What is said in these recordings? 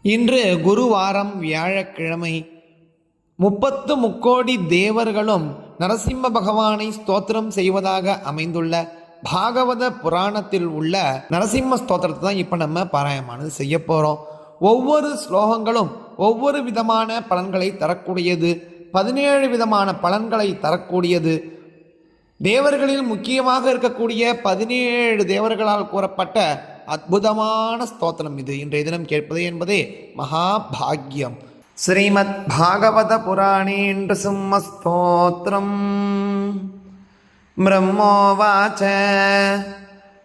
இன்று குருவாரம் வியாழக்கிழமை. 30 தேவர்களும் நரசிம்ம பகவானை ஸ்தோத்திரம் செய்வதாக அமைந்துள்ள பாகவத புராணத்தில் உள்ள நரசிம்ம ஸ்தோத்திரத்தை தான் இப்போ நம்ம பாராயணமானது செய்ய போகிறோம். ஒவ்வொரு ஸ்லோகங்களும் ஒவ்வொரு விதமான பலன்களை தரக்கூடியது, 17 விதமான பலன்களை தரக்கூடியது. தேவர்களில் முக்கியமாக இருக்கக்கூடிய 17 தேவர்களால் கூறப்பட்ட அற்புதமான ஸ்தோத்திரம் இது. இன்றைய தினம் கேட்பது என்பதே மகாபாகியம். ஸ்ரீமத் பாகவத புராணே நிருசிம்ம ஸ்தோத்திரம். பிரம்மோவாச்ச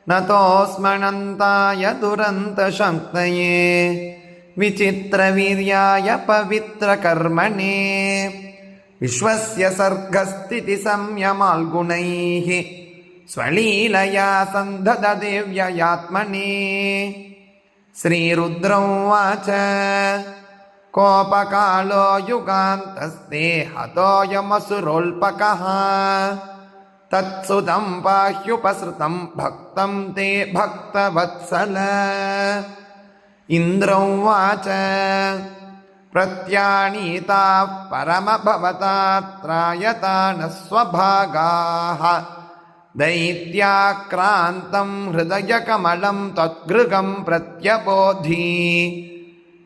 நதோஸ்மனந்தாய துரந்த சக்தயே விசித்திர வீர்யாய பவித்ர கர்மணே விஸ்வஸ்ய சர்க்கஸ்திதி சம்யமால்குணைः ஸ்வலீலயா சந்தததேவ்யயாத்மனே. ஸ்ரீருத்ரௌவாச்ச கோபகாலோ யுகாந்தஸ்தே ஹதோயமசுரோல்பகः தத்சுதம் பாஹ்யுபஸ்ருதம் பக்தம் தே பக்தவத்சல. இந்திரௌவாச்ச பிரத்யாணீதாः பரமபவதாத்ராயதானஸ்வபாகாः दैत्याक्रान्तं हृदयकमलं तद्गृहं प्रत्यबोधि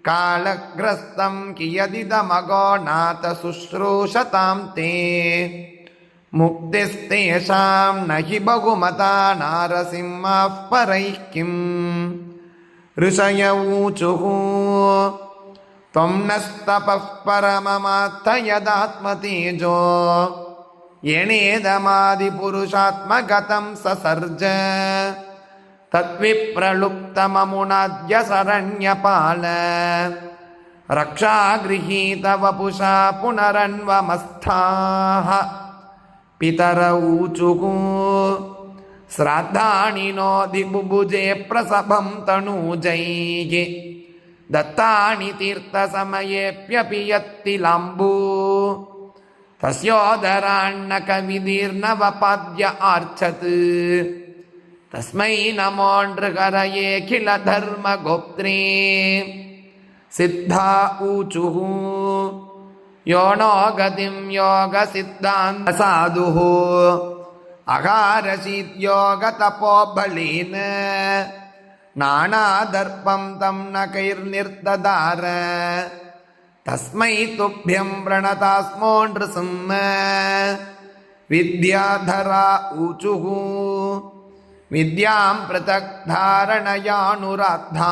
कालग्रस्तं कियदिदमगोनाथ शुश्रूषतां ते मुक्तिस्तेषां न हि बहुमता नारसिंहाः परैः किम्. ऋषय ऊचुः त्वं नस्तपः परममात्तयदात्मतेजो येनेदमादिपुरुषात्मगतं ससर्ज तद्विप्रलुप्तममुनाद्य शरण्यपाल रक्षागृहीतवपुषा पुनरन्वमस्थाः. पितर ऊचुः श्राद्धानि नोऽधि बुभुजे प्रसभं तनूजैः दत्तानि तीर्थसमयेऽप्यपि यत्तिलाम्बू तस्योदरान्नकविदीर्णवपाद्य आर्चत् तस्मै नमो नृहरयेऽखिलधर्मगोप्त्रे. सिद्धा ऊचुः यो नो गतिं योगसिद्धान्तसाधुः अगारशीद्योगतपोबलेन नानादर्पं तं न कैर्निर्ददार तस्मै तुभ्यं प्रणतास्मो नृसिंह. विद्याधरा ऊचुः विद्यां पृथक् धारणयानुराद्धां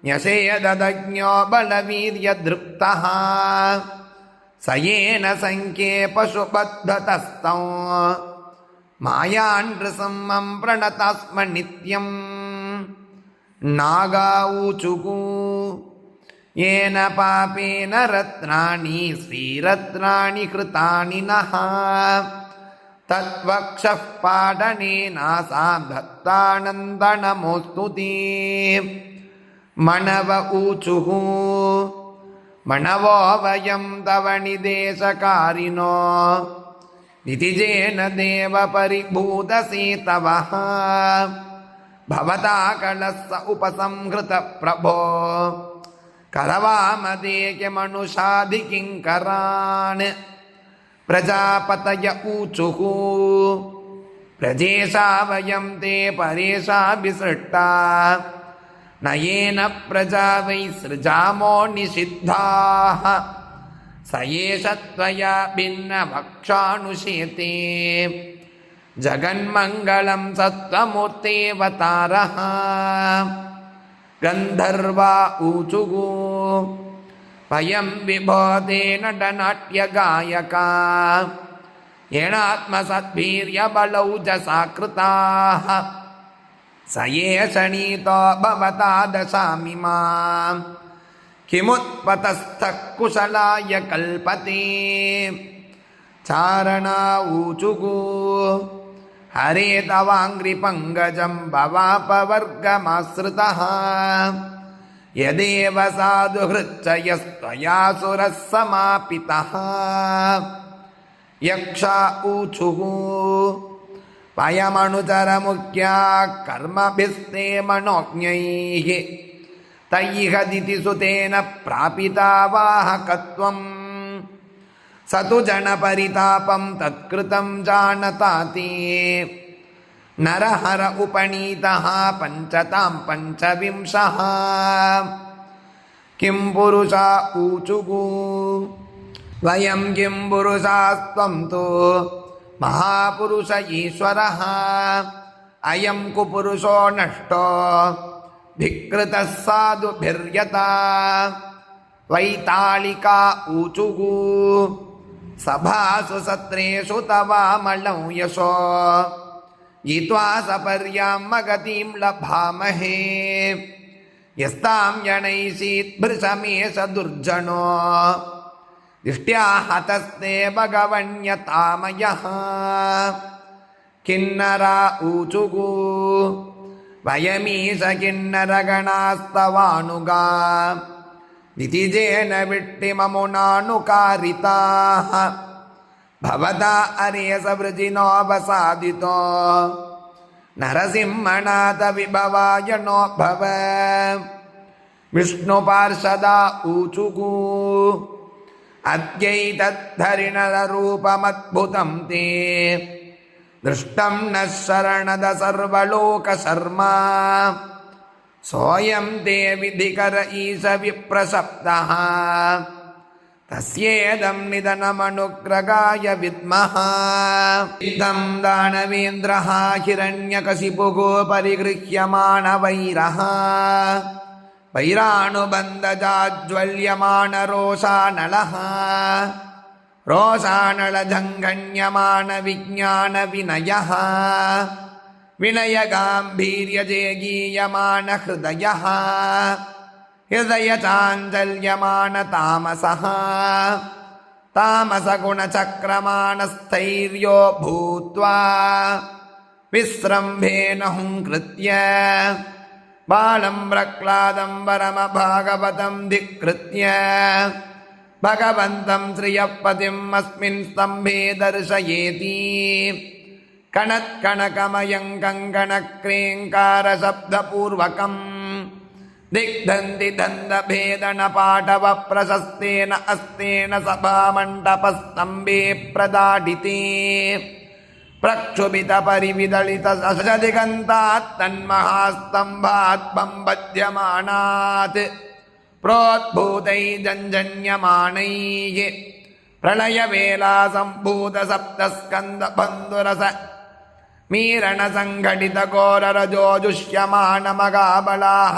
न्यसेददज्ञो बलवीर्यदृप्तः स येन संख्ये पशुबद्धतस्तौ मायां नृसिंहं प्रणतास्म नित्यम्. नागा ऊचुः येन पापेन रत्नानि श्रीरत्नानि कृतानि नः तद्वक्षः पाडनेनासां दत्तानन्दनमोऽस्तु ते. मनव ऊचुः मनवो वयं तव निदेशकारिणो नितिजेन देव परिभूतसेतवः भवता कलस्य उपसंहृत प्रभो करवामदेक्यमनुषाधिकिङ्करान्. प्रजापतय ऊचुः प्रजेशा वयं ते परेशाभिसृष्टा न येन प्रजा वै सृजामो निषिद्धाः स एष त्वया भिन्नवक्षानुशेते जगन्मङ्गलं सत्त्वमूर्तेऽवतारः. गन्धर्वा ऊचुः वयं विभोदे नटनाट्यगायका येनात्मसद्वीर्यबलौजसा कृताः स एष नीतो भवता दशामि मां किमुत्पतस्थः कुशलाय कल्पते. चारणा ऊचुः हरे तवाङ्घ्रिपङ्कजं भवापवर्गमाश्रितः यदेव साधुहृच्चयस्त्वया सुरः समापितः. यक्षा ऊचुः वयमनुचरमुख्या कर्मभिस्ते मनोज्ञैः तैहदिति सुतेन प्रापिता वाहकत्वम् स तु जनपरितापं तत्कृतं जानताति नरहर उपनीतः पञ्चतां पञ्चविंशः किं पुरुषा ऊचुः वयं किं पुरुषास्त्वं तु महापुरुष ईश्वरः अयं कुपुरुषो नष्टो धिक्कृतः साधुभिर्यता वैतालिका ऊचुः सभासु सत्रेषु तवामलं यशो यित्वा सपर्यां मगतिं लभामहे यस्तां जनैषीद्भृशमेष दुर्जनो दिष्ट्या हतस्ते भगवन्यतामयः किन्नरा ऊचुः वयमीश किन्नरगणास्तवानुगा नितिजेन विट्टिममुनानुकारिताः भवता अरेसवृजिनोऽवसादितो नरसिंहनाथ विभवाय नो भव विष्णुपार्षदा ऊचुः अद्यैतद्धरिणररूपमद्भुतं ते दृष्टं नः शरणद सर्वलोकशर्मा सोऽयं ते विधिकर ईश विप्रसप्तः तस्येदं निधनमनुग्रगाय विद्मः इदं दानवेन्द्रः हिरण्यकशिपुः परिगृह्यमाणवैरः वैरानुबन्धजाज्वल्यमानरोषानलः रोषानलजङ्घण्यमानविज्ञानविनयः विनयगाम्भीर्यजेगीयमानहृदयः हृदयचाञ्चल्यमानतामसः तामसगुणचक्रमाणस्थैर्यो भूत्वा विस्रम्भेन हुङ्कृत्य बालं प्रह्लादं परमभागवतं धिक्कृत्य भगवन्तं श्रियःपतिम् अस्मिन् स्तम्भे दर्शयेति कणत्कणकमयं कङ्कणक्रेङ्कारशब्दपूर्वकम् दिग्धन्ति दन्तभेदनपाटवप्रशस्तेन अस्तेन सभामण्डपस्तम्भे प्रदाडिते प्रक्षुभितपरिविदलितशशदिगन्तात् तन्महास्तम्भात् बम्बध्यमानात् प्रोद्भूतैर्जञ्जन्यमानैः प्रलयवेलासम्भूतसप्तस्कन्धबन्धुरस मीरणसङ्घटितघोररजोजुष्यमानमगाबलाः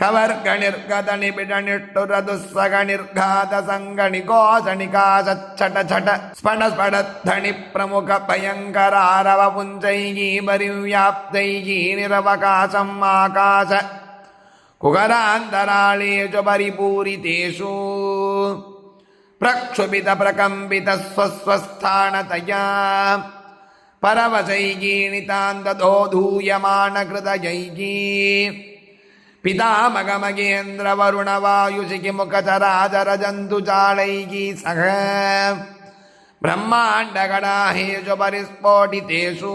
कवर्गनिर्गतनिबिडनिष्ठुरदुस्सगनिर्घातसङ्गणिकोशनिकाशच्छट स्फटस्फटध्वनिप्रमुखभयङ्करारवपुञ्जैः परिव्याप्तैः निरवकाशम् आकाश कुहरान्तराळेषु परिपूरितेषु प्रक्षुभितप्रकम्पितस्वस्थानतया परवशैः नितान्तदोधूयमानहृदयैः पितामगमगेन्द्रवरुणवायुशिखिमुखचराचरजन्तुजालैः सह ब्रह्माण्डगणाहेषु परिस्फोटितेषु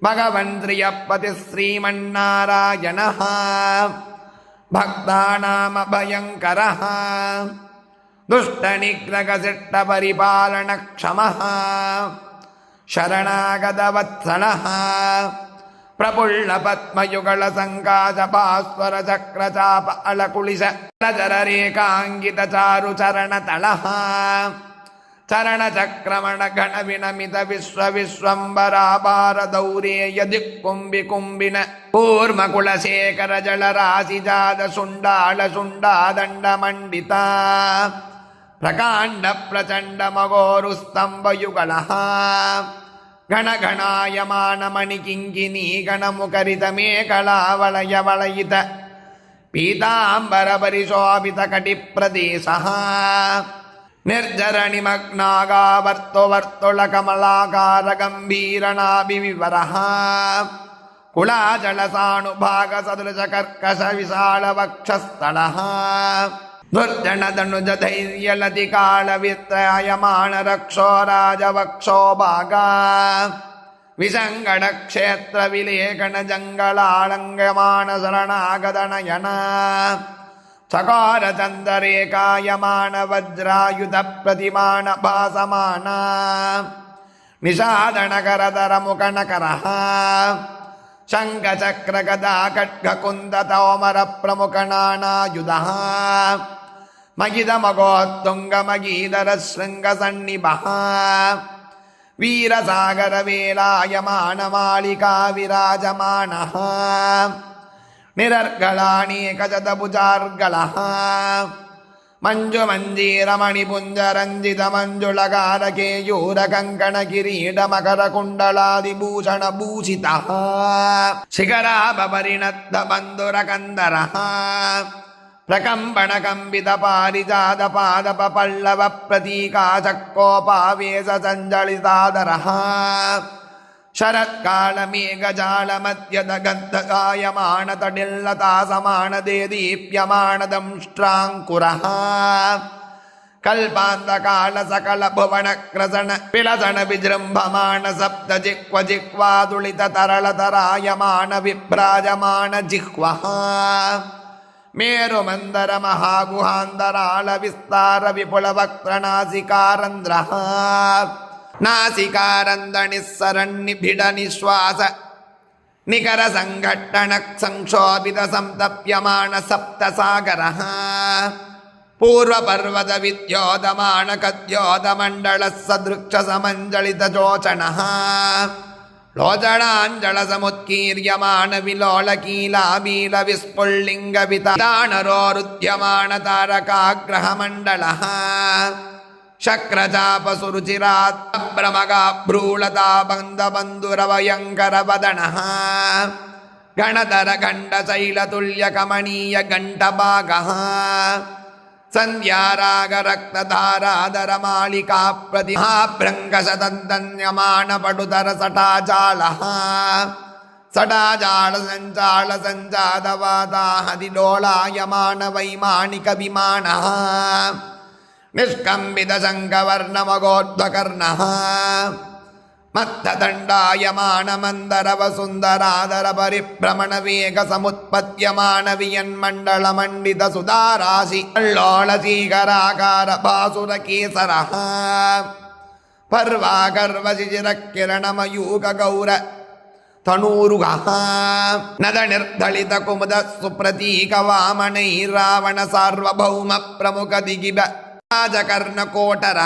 भगवन् श्रियःपतिः श्रीमन्नारायणः भक्तानामभयङ्करः दुष्टनिग्रहशिष्टपरिपालनक्षमः शरणागतवत्सलः प्रफुल्लपद्मयुगलसङ्काशभास्वरचक्रचाप अलकुलिशचररेखाङ्कितचारुचरणतलः चरणचक्रमणघनविनमितविश्वविश्वम्बराभारदौरेयदिक्कुम्भिकुम्भिन कूर्मकुलशेखरजलराशिजातशुण्डालशुण्डादण्डमण्डिता प्रकाण्डप्रचण्डमघोरुस्तम्भयुगलः घनघनायमानमणिकिङ्किनी गणमुखरितमेकलावलयवलयित पीताम्बरपरिशोभितकटिप्रदेशः निर्जरनिमग्नागावर्तुवर्तुलकमलाकारगम्भीरनाभिविवरः कुलाचलसानुभागसदृशकर्कशविशालवक्षस्थलः दुर्जनदनुजधैर्यलतिकालवित्रायमाणरक्षो राजवक्षो भागा ವಿಸಂಗಡ ಕ್ಷೇತ್ರ ವಿಲೇಖಣ ಜಂಗಳಾಳಂಗಮಾನ ಶರಣಾಗದನಯನ ಸಕಾರ ಚಂದರೇಕಾಯಮಾನ ವಜ್ರಾಯುಧ ಪ್ರತಿಮಾನ ಭಾಸಮಾನ ನಿಷಾದನಕರದರ ಮುಖನಕರ ಶಂಖಚಕ್ರ ಗದಾ ಖಡ್ಗ ಕುಂದ ತೋಮರ ಪ್ರಮುಖ ನಾನಾಯುಧ ಮಗಿದ ಮಗೋತ್ತುಂಗ ಮಗೀಧರ ಶೃಂಗ ಸನ್ನಿಭ ವೀರಸಾಗರ ವೇಲಾಯಮಾನ ಮಾಳಿಕಾ ವಿರಾಜಮಾನ ನಿರರ್ಗಳಾನೇಕ ಜತಭುಜಾರ್ಗಳ ಮಂಜು ಮಂಜೀರ ಮಣಿಪುಂಜ ರಂಜಿತ ಮಂಜುಳಗಾರ ಕೇಯೂರ ಕಂಕಣ ಕಿರೀಟ ಮಕರ ಕುಂಡಲಾದಿಭೂಷಣ ಭೂಷಿತ ಶಿಖರಾಭರಿಣದ್ದ ಬಂಧುರ ಕಂದರ ಪ್ರಕಂಪಣ ಕಂಬಿತ ಪಾರಿಜಾತ ಪಾದಪ ಪಲ್ಲವ ಪ್ರತೀಕಾ ಚಕ್ಕೋಪಾವೇಶ ಸಂಜಳಿತಾದರ ಶರತ್ಕಾಲ ಮೇಘಜಾಲ ಮಧ್ಯದ ಗಂಧಗಾಯಮಾನ ತಡಿಲ್ಲತಾ ಸಮಾನ ದೇದೀಪ್ಯಮಾನ ದಂಷ್ಟ್ರಾಂಕುರ ಕಲ್ಪಾಂತಕಾಲ ಸಕಲ ಭುವನ ಕ್ರಸಣ ವಿಲಸಣ ವಿಜೃಂಭಮಾನ ಸಪ್ತ ಜಿಕ್ವ ಜಿಕ್ವಾದುಳಿತ ತರಳ ತರಾಯಮಾನ ವಿಭ್ರಾಜಮಾನ ಜಿಹ್ವ ಮೇರು ಮಂದರ ಮಹಾಗುಹಾಂದರಾಳ ವಿಸ್ತಾರ ವಿಪುಲ ವಕ್ತ್ರನಾಸಿಕಾರಂಧ್ರ ನಾಸಿಕಾರಂಧ ನಿಸ್ಸರಣ್ಣಿಭಿಡ ನಿಶ್ವಾಸ ನಿಕರ ಸಂಘಟ್ಟಣ ಸಂಕ್ಷೋಭಿತ ಸಂತಪ್ಯಮಾನ ಸಪ್ತ ಸಾಗರ ಪೂರ್ವ ಪರ್ವತ ವಿದ್ಯೋದಮಾನ ಕದ್ಯೋದ ಮಂಡಳ ಸದೃಕ್ಷ ಸಮಂಜಳಿತ ಚೋಚಣ ಲೋಚನಾಂಜಳ ಸಮುತ್ಕೀರ್ಯಮಾನ ವಿಲೋಲ ಕೀಲಾಬೀಲ ವಿಸ್ಫುಲ್ಲಿಂಗ ವಿತಾಣರೋರುದ್ಯಮಾನ ತಾರಕಾಗ್ರಹ ಮಂಡಳ ಶಕ್ರಚಾಪ ಸುರುಚಿರಾತ್ ಭ್ರಮಗಾಭ್ರೂಳತಾ ಬಂಧ ಬಂಧುರವಯಂಕರ ವದನ ಗಣಧರ ಗಂಡ ಶೈಲ ತುಲ್ಯ ಕಮಣೀಯ ಗಂಟಭಾಗ ಸಂಧ್ಯಾರಾಗ ರಕ್ತಧಾರಾಧರ ಮಾಳಿಕಾ ಪ್ರತಿಮಾ ಭೃಂಗಶತನ್ಯಮಾನ ಪಟುತರ ಸಟಾಜಾಳ ಸಟಾಜಾಳ ಸಂಚಾಳ ಸಂಜಾತವಾದಾಹದಿಲೋಳಾಯಮಾನ ವೈಮಾನಿಕ ವಿಮಾನ ನಿಷ್ಕಂಬಿತ ಶಂಖವರ್ಣ ಮಗೋದ್ವಕರ್ಣ ಮತ್ತದಂಡಾಯಮಾನ ಮಂದರವ ಸುಂದರಾದರ ಪರಿಭ್ರಮಣ ವೇಗ ಸಮುತ್ಪತ್ಯಮಾನ ವಿಯನ್ಮಂಡಳ ಮಂಡಿತ ಸುಧಾರಾಶಿ ಅಳ್ಳೋಳ ಸೀಕರಾಕಾರ ಭಾಸುರ ಕೇಸರ ಪರ್ವಾಗರ್ವ ಶಿಶಿರ ಕಿರಣ ಮಯೂಕ ಗೌರ ತನೂರುಗ ನದ ನಿರ್ಧಳಿತ ಕುಮುದ ಸುಪ್ರತೀಕ ವಾಮನೈರಾವಣ ಸಾರ್ವಭೌಮ ಪ್ರಮುಖ ದಿಗಿಬ ರಾಜಕರ್ಣಕೋಟರ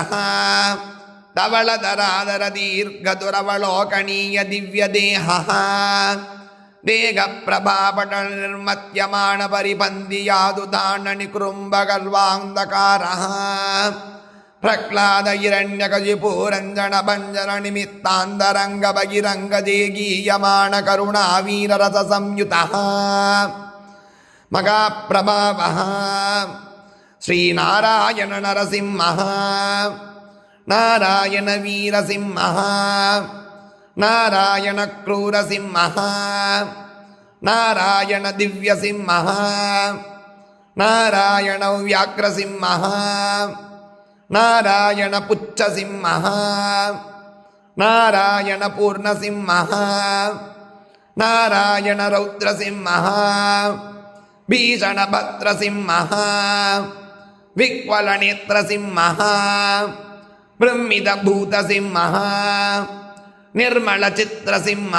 ಧವಳಧರಾಧರ ದೀರ್ಘ ದುರವಲೋಕಣೀಯ ದಿವ್ಯ ದೇಹ ದೇಗ ಪ್ರಭಾಪಟ ನಿರ್ಮತ್ಯಮಾನ ಪರಿಪಂದಿಯಾದು ದಾಣ ನಿಕೃಂಭ ಗರ್ವಾಂಧಕಾರ ಪ್ರಹ್ಲಾದ ಹಿರಣ್ಯಕಶಿಪುರಂಜನ ಭಂಜನ ನಿಮಿತ್ತಾಂತರಂಗ ಬಹಿರಂಗ ದೇಗೀಯಮಾನ ಕರುಣಾ ವೀರರಸ ಸಂಯುತ ಮಗಾಪ್ರಭಾವ ಶ್ರೀನಾರಾಯಣ ನರಸಿಂಹ ನಾರಾಯಣ ವೀರಸಿಂಹ ನಾರಾಯಣ ಕ್ರೂರಸಿಂಹ ನಾರಾಯಣ ದಿವ್ಯಸಿಂಹ ನಾರಾಯಣ ವ್ಯಾಘ್ರಸಿಂಹ ನಾರಾಯಣ ಪುಚ್ಚಸಿಂಹ ನಾರಾಯಣ ಪೂರ್ಣಸಿಂಹ ನಾರಾಯಣ ರೌದ್ರಸಿಂಹ ಭೀಷಣ ಭದ್ರಸಿಂಹ ವಿಕ್ವಲನೇತ್ರಸಿಂಹ ಬ್ರಹ್ಮಿದ ಭೂತಸಿಂಹ ನಿರ್ಮಲ ಚಿತ್ರಸಿಂಹ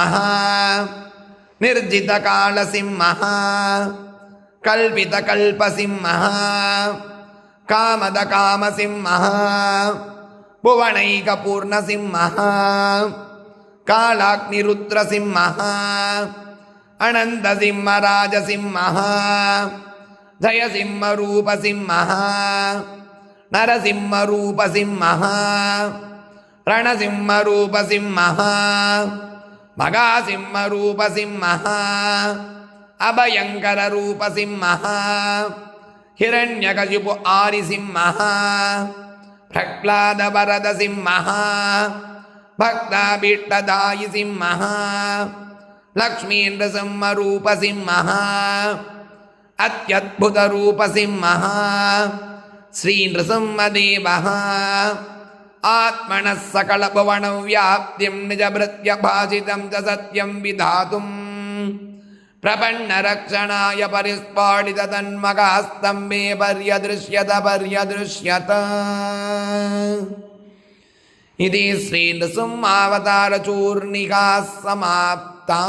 ನಿರ್ಜಿತ ಕಾಳಸಿಂಹ ಕಲ್ಪಿತ ಕಲ್ಪಸಿಂಹ ಕಾಮದ ಕಾಮಸಿಂಹ ಭುವನೈಕ ಪೂರ್ಣಸಿಂಹ ಕಾಲಾಗ್ನಿರುದ್ರಸಿಂಹ ಅನಂತ ಸಿಂಹ ರಾಜಸಿಂಹ ಜಯಸಿಂಹ ರೂಪಸಿಂಹ ನರಸಿಂಹ ರೂಪಸಿಂಹ ರಣಸಿಂಹ ರೂಪಸಿಂಹ ಮಗಾಸಿಂಹ ರೂಪಸಿಂಹ ಅಭಯಂಕರ ರೂಪಸಿಂಹ ಹಿರಣ್ಯಕಶಿಪು ಆರಿಸಿಂಹ ಪ್ರಹ್ಲಾದ ವರದ ಸಿಂಹ ಭಕ್ತಾಭೀಷ್ಟದಾಯಿ ಸಿಂಹ ಲಕ್ಷ್ಮೀಂದ್ರ ಸಿಂಹ ರೂಪಸಿಂಹ ಅತ್ಯದ್ಭುತ ರೂಪಸಿಂಹ ಶ್ರೀ ನೃಸಿಂಹದೇವ आत्मनः सकलभुवनं व्याप्तिं निजभृत्यभासितं च सत्यं विधातुं प्रपन्नरक्षणाय परिस्फाटिततन्मगास्तम्भे पर्यदृश्यत इति श्रीनृसिंहावतारचूर्णिका समाप्ता।